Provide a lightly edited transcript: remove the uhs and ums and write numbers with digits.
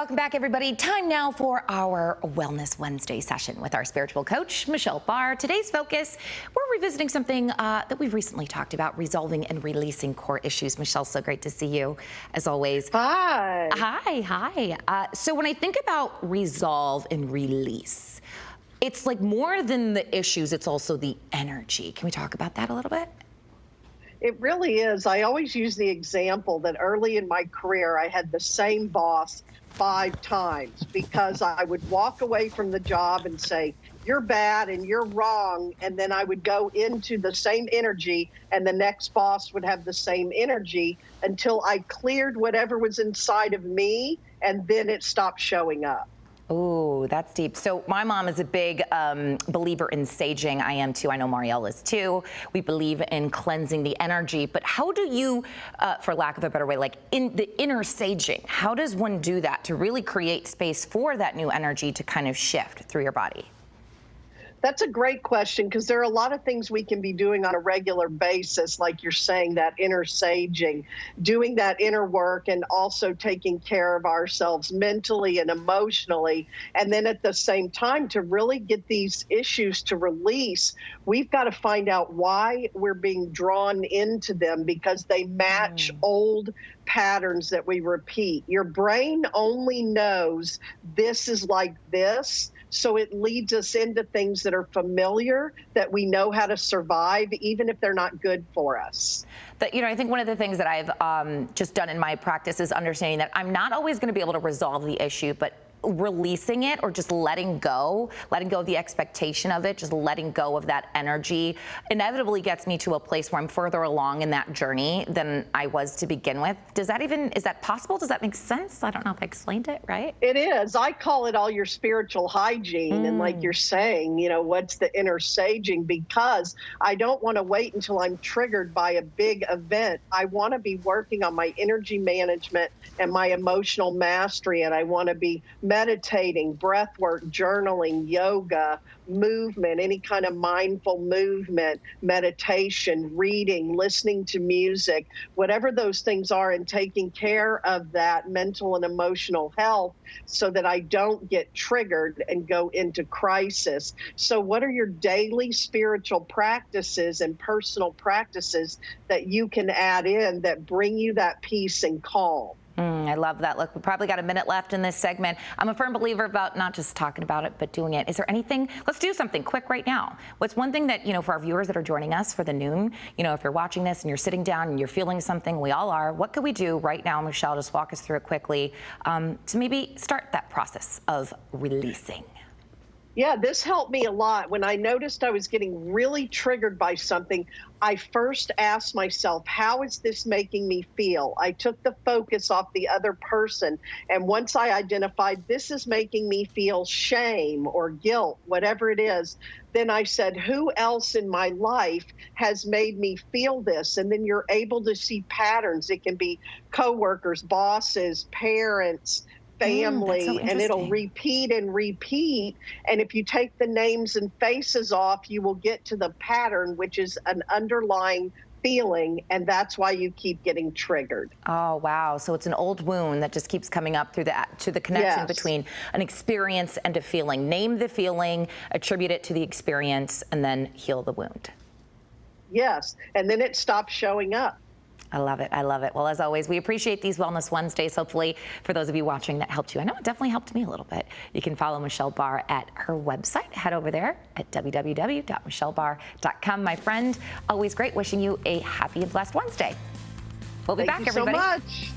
Welcome back, everybody. Time now for our Wellness Wednesday session with our spiritual coach, Michelle Barr. Today's focus, we're revisiting something that we've recently talked about, resolving and releasing core issues. Michelle, so great to see you, as always. Hi. Hi. So when I think about resolve and release, it's like more than the issues, it's also the energy. Can we talk about that a little bit? It really is. I always use the example that early in my career, I had the same boss 5 times because I would walk away from the job and say, you're bad and you're wrong. And then I would go into the same energy and the next boss would have the same energy until I cleared whatever was inside of me, and then it stopped showing up. Oh, that's deep. So my mom is a big believer in saging. I am too. I know Marielle is too. We believe in cleansing the energy. But how do you, for lack of a better way, like in the inner saging, how does one do that to really create space for that new energy to kind of shift through your body? That's a great question, because there are a lot of things we can be doing on a regular basis, like you're saying, that inner saging, doing that inner work, and also taking care of ourselves mentally and emotionally. And then at the same time, to really get these issues to release, we've got to find out why we're being drawn into them, because they match old patterns that we repeat. Your brain only knows this is like this. So it leads us into things that are familiar, that we know how to survive, even if they're not good for us. I think one of the things that I've just done in my practice is understanding that I'm not always going to be able to resolve the issue, but releasing it, or just letting go of the expectation of it, just letting go of that energy inevitably gets me to a place where I'm further along in that journey than I was to begin with. Is that possible? Does that make sense? I don't know if I explained it right. It is. I call it all your spiritual hygiene. And like you're saying, what's the inner saging? Because I don't want to wait until I'm triggered by a big event. I want to be working on my energy management and my emotional mastery, and I want to be meditating, breath work, journaling, yoga, movement, any kind of mindful movement, meditation, reading, listening to music, whatever those things are, and taking care of that mental and emotional health so that I don't get triggered and go into crisis. So what are your daily spiritual practices and personal practices that you can add in that bring you that peace and calm? I love that. Look, we probably got a minute left in this segment. I'm a firm believer about not just talking about it, but doing it. Is there anything, let's do something quick right now. What's one thing that, for our viewers that are joining us for the noon, if you're watching this and you're sitting down and you're feeling something, we all are, what could we do right now? Michelle, just walk us through it quickly to maybe start that process of releasing. Yeah, this helped me a lot. When I noticed I was getting really triggered by something, I first asked myself, how is this making me feel? I took the focus off the other person. And once I identified this is making me feel shame or guilt, whatever it is, then I said, who else in my life has made me feel this? And then you're able to see patterns. It can be coworkers, bosses, parents, family, so and it'll repeat and repeat. And if you take the names and faces off, you will get to the pattern, which is an underlying feeling, and that's why you keep getting triggered. Oh, wow. So it's an old wound that just keeps coming up through the connection between an experience and a feeling. Name the feeling, attribute it to the experience, and then heal the wound. Yes, and then it stops showing up. I love it. I love it. Well, as always, we appreciate these Wellness Wednesdays. Hopefully, for those of you watching, that helped you. I know it definitely helped me a little bit. You can follow Michelle Barr at her website. Head over there at www.michellebarr.com. My friend, always great. Wishing you a happy and blessed Wednesday. We'll be back, everybody. Thank you so much.